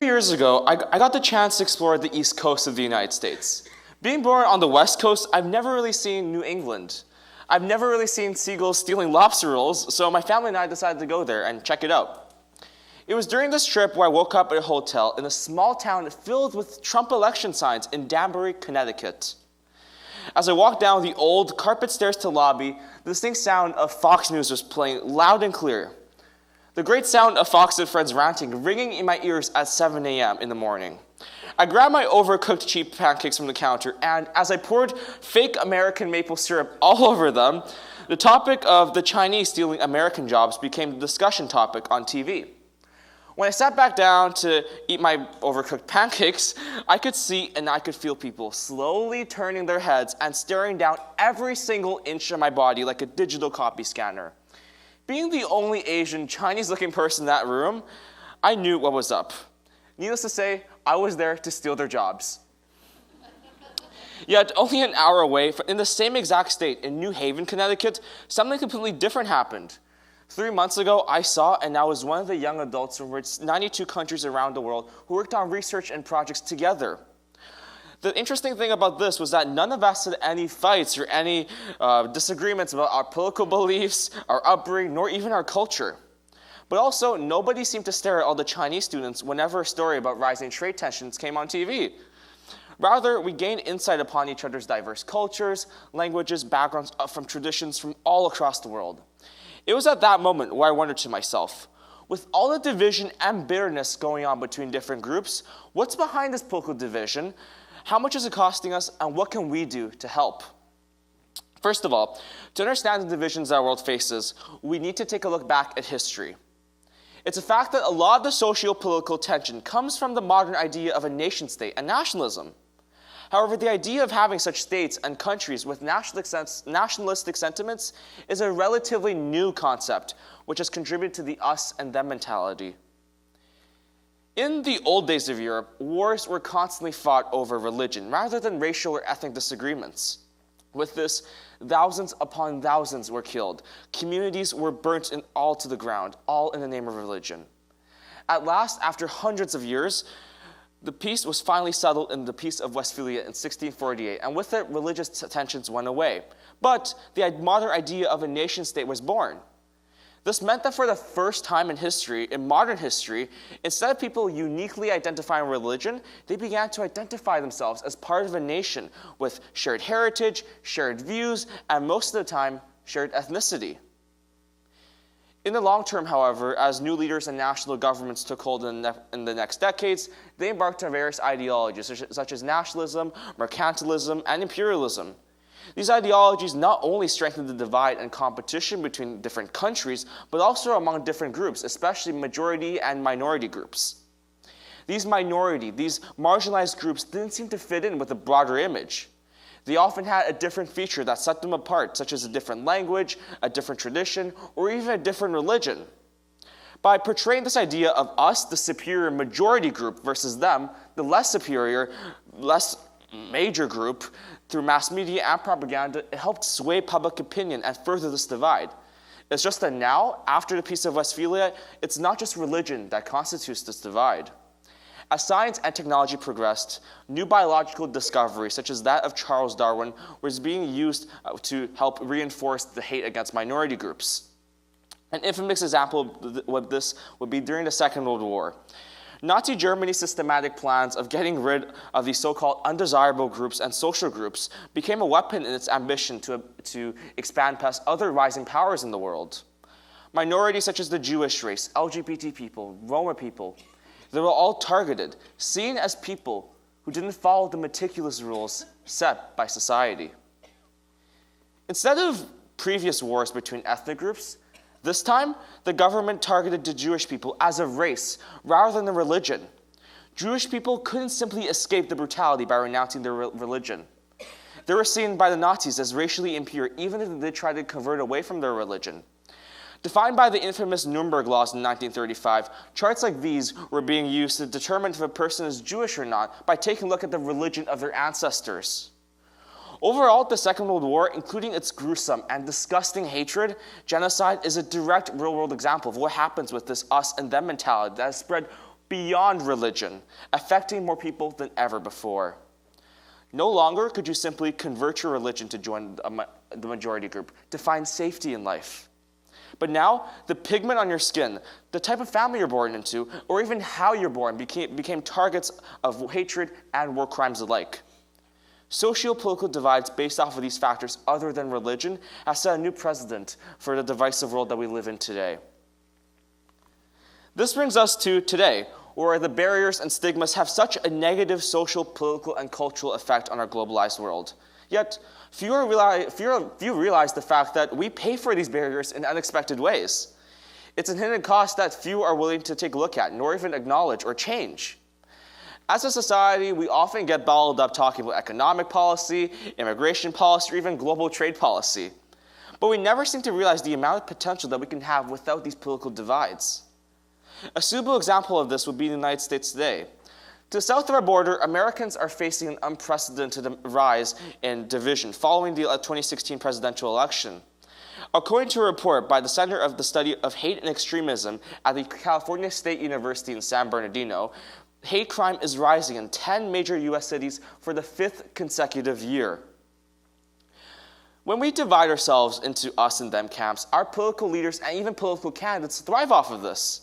Years ago, I got the chance to explore the East Coast of the United States. Being born on the West Coast, I've never really seen New England. I've never really seen seagulls stealing lobster rolls, so my family and I decided to go there and check it out. It was during this trip where I woke up at a hotel in a small town filled with Trump election signs in Danbury, Connecticut. As I walked down the old carpet stairs to the lobby, the distinct sound of Fox News was playing loud and clear. The great sound of Fox and Friends ranting ringing in my ears at 7 a.m. in the morning. I grabbed my overcooked cheap pancakes from the counter, and as I poured fake American maple syrup all over them, the topic of the Chinese stealing American jobs became the discussion topic on TV. When I sat back down to eat my overcooked pancakes, I could see and I could feel people slowly turning their heads and staring down every single inch of my body like a digital copy scanner. Being the only Asian, Chinese-looking person in that room, I knew what was up. Needless to say, I was there to steal their jobs. Yet, only an hour away, in the same exact state, in New Haven, Connecticut, something completely different happened. 3 months ago, I saw and I was one of the young adults from 92 countries around the world who worked on research and projects together. The interesting thing about this was that none of us had any fights or any disagreements about our political beliefs, our upbringing, nor even our culture. But also, nobody seemed to stare at all the Chinese students whenever a story about rising trade tensions came on TV. Rather, we gained insight upon each other's diverse cultures, languages, backgrounds from traditions from all across the world. It was at that moment where I wondered to myself, with all the division and bitterness going on between different groups, what's behind this political division? How much is it costing us, and what can we do to help? First of all, to understand the divisions our world faces, we need to take a look back at history. It's a fact that a lot of the socio-political tension comes from the modern idea of a nation-state and nationalism. However, the idea of having such states and countries with nationalistic sentiments is a relatively new concept, which has contributed to the us and them mentality. In the old days of Europe, wars were constantly fought over religion rather than racial or ethnic disagreements. With this, thousands upon thousands were killed. Communities were burnt all to the ground, all in the name of religion. At last, after hundreds of years, the peace was finally settled in the Peace of Westphalia in 1648, and with it, religious tensions went away. But the modern idea of a nation-state was born. This meant that for the first time in history, in modern history, instead of people uniquely identifying religion, they began to identify themselves as part of a nation with shared heritage, shared views, and most of the time, shared ethnicity. In the long term, however, as new leaders and national governments took hold in the next decades, they embarked on various ideologies such as nationalism, mercantilism, and imperialism. These ideologies not only strengthened the divide and competition between different countries, but also among different groups, especially majority and minority groups. These marginalized groups didn't seem to fit in with the broader image. They often had a different feature that set them apart, such as a different language, a different tradition, or even a different religion. By portraying this idea of us, the superior majority group, versus them, the less superior, less major group, through mass media and propaganda, it helped sway public opinion and further this divide. It's just that now, after the Peace of Westphalia, it's not just religion that constitutes this divide. As science and technology progressed, new biological discoveries, such as that of Charles Darwin, was being used to help reinforce the hate against minority groups. An infamous example of this would be during the Second World War. Nazi Germany's systematic plans of getting rid of these so-called undesirable groups and social groups became a weapon in its ambition to expand past other rising powers in the world. Minorities such as the Jewish race, LGBT people, Roma people, they were all targeted, seen as people who didn't follow the meticulous rules set by society. Instead of previous wars between ethnic groups, this time, the government targeted the Jewish people as a race rather than a religion. Jewish people couldn't simply escape the brutality by renouncing their religion. They were seen by the Nazis as racially impure, even if they tried to convert away from their religion. Defined by the infamous Nuremberg laws in 1935, charts like these were being used to determine if a person is Jewish or not by taking a look at the religion of their ancestors. Overall, the Second World War, including its gruesome and disgusting hatred, genocide is a direct real-world example of what happens with this us and them mentality that has spread beyond religion, affecting more people than ever before. No longer could you simply convert your religion to join the majority group, to find safety in life. But now, the pigment on your skin, the type of family you're born into, or even how you're born became targets of hatred and war crimes alike. Socio-political divides based off of these factors other than religion have set a new precedent for the divisive world that we live in today. This brings us to today, where the barriers and stigmas have such a negative social, political, and cultural effect on our globalized world. Yet, few realize the fact that we pay for these barriers in unexpected ways. It's a hidden cost that few are willing to take a look at, nor even acknowledge or change. As a society, we often get balled up talking about economic policy, immigration policy, or even global trade policy. But we never seem to realize the amount of potential that we can have without these political divides. A suitable example of this would be the United States today. To the south of our border, Americans are facing an unprecedented rise in division following the 2016 presidential election. According to a report by the Center of the Study of Hate and Extremism at the California State University in San Bernardino, hate crime is rising in 10 major U.S. cities for the 5th consecutive year. When we divide ourselves into us and them camps, our political leaders and even political candidates thrive off of this.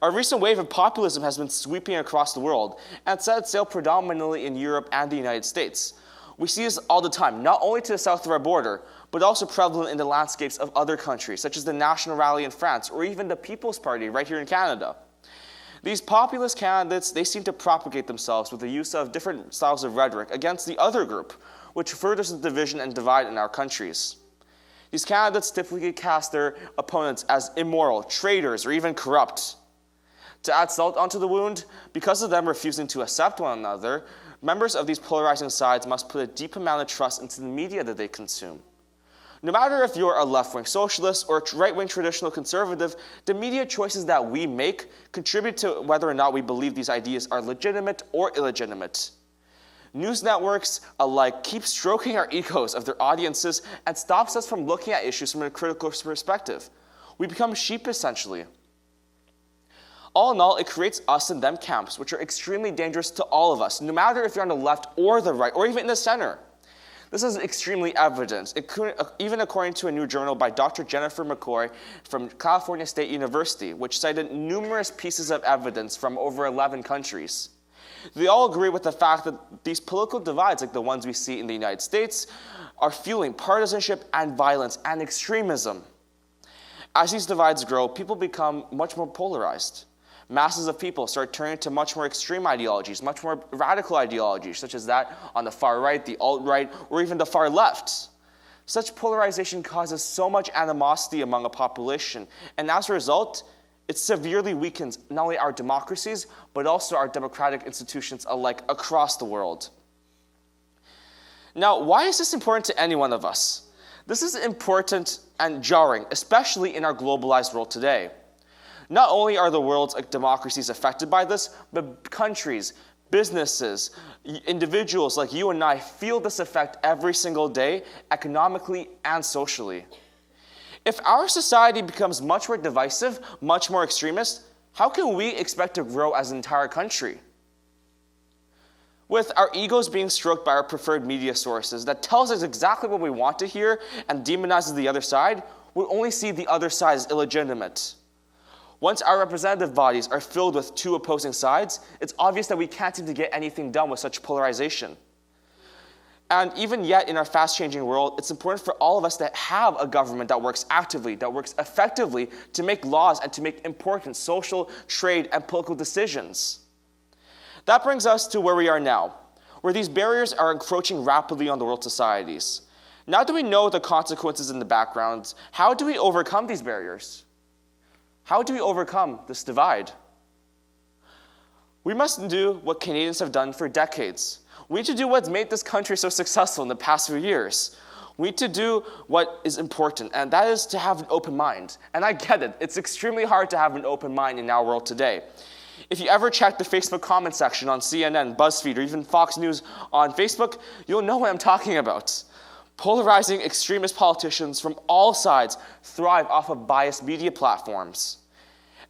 A recent wave of populism has been sweeping across the world and set sail predominantly in Europe and the United States. We see this all the time, not only to the south of our border, but also prevalent in the landscapes of other countries, such as the National Rally in France or even the People's Party right here in Canada. These populist candidates, they seem to propagate themselves with the use of different styles of rhetoric against the other group, which furthers the division and divide in our countries. These candidates typically cast their opponents as immoral, traitors, or even corrupt. To add salt onto the wound, because of them refusing to accept one another, members of these polarizing sides must put a deep amount of trust into the media that they consume. No matter if you're a left-wing socialist or a right-wing traditional conservative, the media choices that we make contribute to whether or not we believe these ideas are legitimate or illegitimate. News networks alike keep stroking our egos of their audiences and stops us from looking at issues from a critical perspective. We become sheep, essentially. All in all, it creates us and them camps, which are extremely dangerous to all of us, no matter if you're on the left or the right, or even in the center. This is extremely evident, even according to a new journal by Dr. Jennifer McCoy from California State University, which cited numerous pieces of evidence from over 11 countries. They all agree with the fact that these political divides, like the ones we see in the United States, are fueling partisanship and violence and extremism. As these divides grow, people become much more polarized. Masses of people start turning to much more extreme ideologies, much more radical ideologies, such as that on the far right, the alt-right, or even the far left. Such polarization causes so much animosity among a population, and as a result, it severely weakens not only our democracies, but also our democratic institutions alike across the world. Now, why is this important to any one of us? This is important and jarring, especially in our globalized world today. Not only are the world's democracies affected by this, but countries, businesses, individuals like you and I feel this effect every single day, economically and socially. If our society becomes much more divisive, much more extremist, how can we expect to grow as an entire country? With our egos being stroked by our preferred media sources that tells us exactly what we want to hear and demonizes the other side, we only see the other side as illegitimate. Once our representative bodies are filled with two opposing sides, it's obvious that we can't seem to get anything done with such polarization. And even yet in our fast-changing world, it's important for all of us to have a government that works actively, that works effectively to make laws and to make important social, trade, and political decisions. That brings us to where we are now, where these barriers are encroaching rapidly on the world's societies. Now that we know the consequences in the background, how do we overcome these barriers? How do we overcome this divide? We must do what Canadians have done for decades. We need to do what's made this country so successful in the past few years. We need to do what is important, and that is to have an open mind. And I get it. It's extremely hard to have an open mind in our world today. If you ever check the Facebook comment section on CNN, BuzzFeed, or even Fox News on Facebook, you'll know what I'm talking about. Polarizing extremist politicians from all sides thrive off of biased media platforms.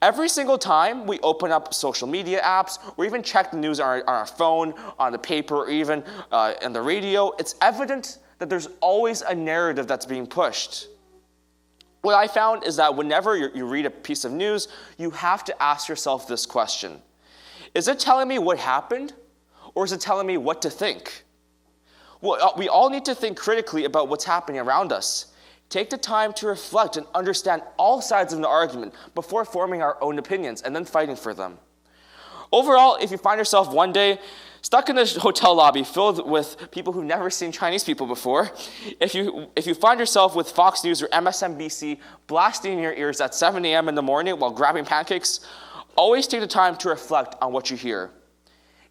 Every single time we open up social media apps or even check the news on our phone, on the paper, or even on the radio, it's evident that there's always a narrative that's being pushed. What I found is that whenever you read a piece of news, you have to ask yourself this question. Is it telling me what happened, or is it telling me what to think? Well, we all need to think critically about what's happening around us. Take the time to reflect and understand all sides of the argument before forming our own opinions and then fighting for them. Overall, if you find yourself one day stuck in a hotel lobby filled with people who've never seen Chinese people before, if you find yourself with Fox News or MSNBC blasting in your ears at 7 a.m. in the morning while grabbing pancakes, always take the time to reflect on what you hear.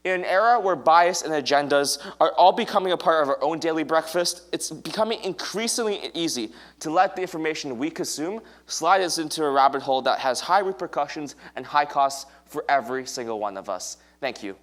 In an era where bias and agendas are all becoming a part of our own daily breakfast, it's becoming increasingly easy to let the information we consume slide us into a rabbit hole that has high repercussions and high costs for every single one of us. Thank you.